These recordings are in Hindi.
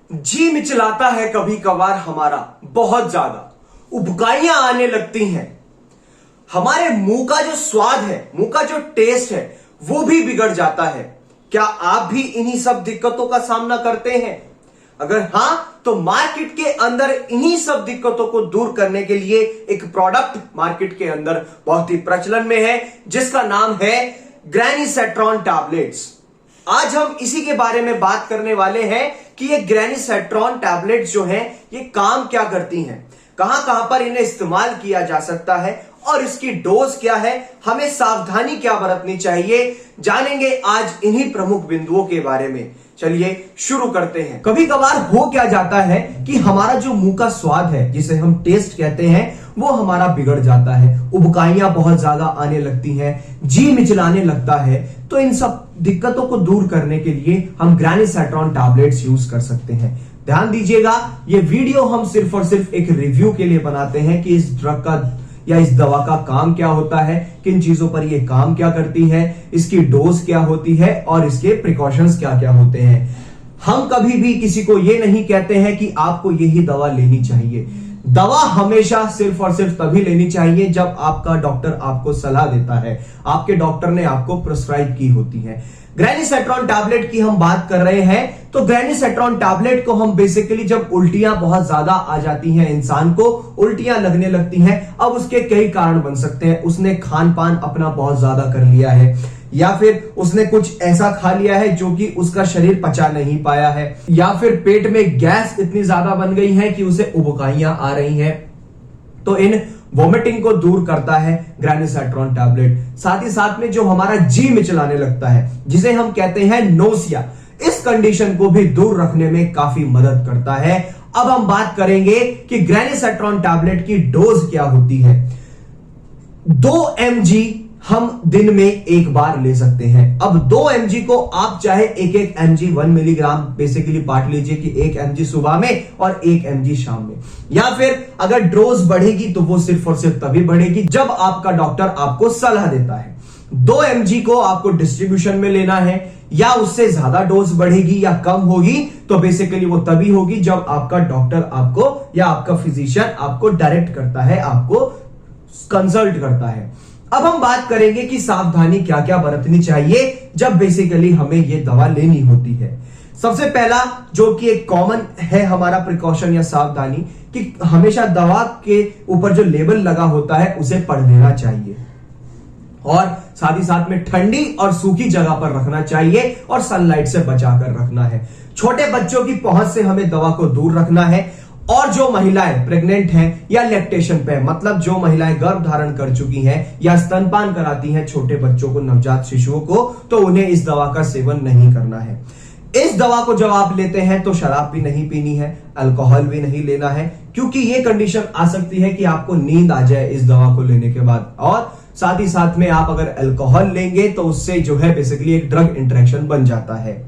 जी मिचलाता है कभी कभार हमारा बहुत ज्यादा, उबकाइयां आने लगती हैं। हमारे मुंह का जो स्वाद है, मुंह का जो टेस्ट है, वो भी बिगड़ जाता है। क्या आप भी इन्हीं सब दिक्कतों का सामना करते हैं? अगर हां, तो मार्केट के अंदर इन्हीं सब दिक्कतों को दूर करने के लिए एक प्रोडक्ट मार्केट के अंदर बहुत ही प्रचलन में है, जिसका नाम है ग्रैनी सेट्रॉन टैबलेट्स। आज हम इसी के बारे में बात करने वाले हैं कि ये ग्रैनी सेट्रॉन टैबलेट्स जो हैं, ये काम क्या करती हैं, कहां कहां पर इन्हें इस्तेमाल किया जा सकता है और इसकी डोज क्या है, हमें सावधानी क्या बरतनी चाहिए, जानेंगे आज इन्हीं प्रमुख बिंदुओं के बारे में। चलिए शुरू करते हैं। कभी कभार हो क्या जाता है कि हमारा जो मुंह का स्वाद है, जिसे हम टेस्ट कहते हैं, वो हमारा बिगड़ जाता है। उबकाइयां बहुत ज्यादा आने लगती हैं, जी मिचलाने लगता है। तो इन सब दिक्कतों को दूर करने के लिए हम ग्रैनी सेट्रॉन टैबलेट्स यूज कर सकते हैं। ध्यान दीजिएगा, ये वीडियो हम सिर्फ और सिर्फ एक रिव्यू के लिए बनाते हैं कि इस ड्रग का या इस दवा का काम क्या होता है, किन चीजों पर यह काम क्या करती है, इसकी डोज क्या होती है और इसके प्रिकॉशंस क्या क्या होते हैं। हम कभी भी किसी को यह नहीं कहते हैं कि आपको यही दवा लेनी चाहिए। दवा हमेशा सिर्फ और सिर्फ तभी लेनी चाहिए जब आपका डॉक्टर आपको सलाह देता है, आपके डॉक्टर ने आपको प्रिस्क्राइब की होती है। ग्रैनी सेट्रॉन टैबलेट की हम बात कर रहे हैं, तो ग्रैनी सेट्रॉन टैबलेट को हम बेसिकली जब उल्टियां बहुत ज्यादा आ जाती हैं, इंसान को उल्टियां लगने लगती हैं, अब उसके कई कारण बन सकते हैं। उसने खान पान अपना बहुत ज्यादा कर लिया है, या फिर उसने कुछ ऐसा खा लिया है जो कि उसका शरीर पचा नहीं पाया है, या फिर पेट में गैस इतनी ज्यादा बन गई है कि उसे उबकाइयां आ रही हैं। तो इन वोमिटिंग को दूर करता है ग्रैनी सेट्रॉन टैबलेट। साथ ही साथ में जो हमारा जी मिचलाने लगता है, जिसे हम कहते हैं नोसिया, इस कंडीशन को भी दूर रखने में काफी मदद करता है। अब हम बात करेंगे कि ग्रैनी सेट्रॉन टैबलेट की डोज क्या होती है। 2 mg हम दिन में एक बार ले सकते हैं। अब 2 mg को आप चाहे एक mg 1 मिलीग्राम बेसिकली बांट लीजिए कि 1 mg सुबह में और 1 mg शाम में, या फिर अगर डोज बढ़ेगी तो वो सिर्फ और सिर्फ तभी बढ़ेगी जब आपका डॉक्टर आपको सलाह देता है। 2 mg को आपको डिस्ट्रीब्यूशन में लेना है, या उससे ज्यादा डोज बढ़ेगी या कम होगी तो बेसिकली वो तभी होगी जब आपका डॉक्टर आपको या आपका फिजिशियन आपको डायरेक्ट करता है, आपको कंसल्ट करता है। अब हम बात करेंगे कि सावधानी क्या क्या बरतनी चाहिए जब बेसिकली हमें यह दवा लेनी होती है। सबसे पहला जो कि एक कॉमन है हमारा प्रिकॉशन या सावधानी, कि हमेशा दवा के ऊपर जो लेबल लगा होता है उसे पढ़ लेना चाहिए, और साथ ही साथ में ठंडी और सूखी जगह पर रखना चाहिए और सनलाइट से बचाकर रखना है। छोटे बच्चों की पहुंच से हमें दवा को दूर रखना है, और जो महिलाएं प्रेग्नेंट हैं या लैक्टेशन पे, मतलब जो महिलाएं गर्भ धारण कर चुकी हैं या स्तनपान कराती हैं छोटे बच्चों को, नवजात शिशुओं को, तो उन्हें इस दवा का सेवन नहीं करना है। इस दवा को जब आप लेते हैं तो शराब भी नहीं पीनी है, अल्कोहल भी नहीं लेना है, क्योंकि यह कंडीशन आ सकती है कि आपको नींद आ जाए इस दवा को लेने के बाद। और साथ ही साथ में आप अगर अल्कोहल लेंगे तो उससे जो है बेसिकली एक ड्रग इंटरेक्शन बन जाता है।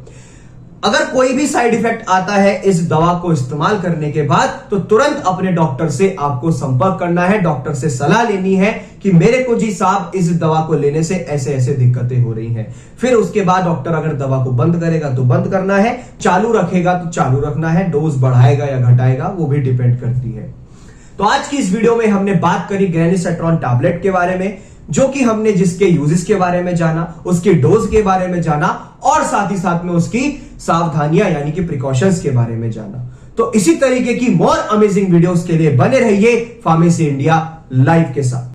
अगर कोई भी साइड इफेक्ट आता है इस दवा को इस्तेमाल करने के बाद, तो तुरंत अपने डॉक्टर से आपको संपर्क करना है, डॉक्टर से सलाह लेनी है कि मेरे को जी साहब इस दवा को लेने से ऐसे ऐसे दिक्कतें हो रही हैं। फिर उसके बाद डॉक्टर अगर दवा को बंद करेगा तो बंद करना है, चालू रखेगा तो चालू रखना है, डोज बढ़ाएगा या घटाएगा वो भी डिपेंड करती है। तो आज की इस वीडियो में हमने बात करी ग्रैनी सेट्रॉन टैबलेट के बारे में, जो कि हमने जिसके यूजेस के बारे में जाना, उसकी डोज के बारे में जाना, और साथ ही साथ में उसकी सावधानियां यानी कि प्रिकॉशंस के बारे में जाना। तो इसी तरीके की मोर अमेजिंग वीडियोस के लिए बने रहिए फार्मेसी इंडिया लाइव के साथ।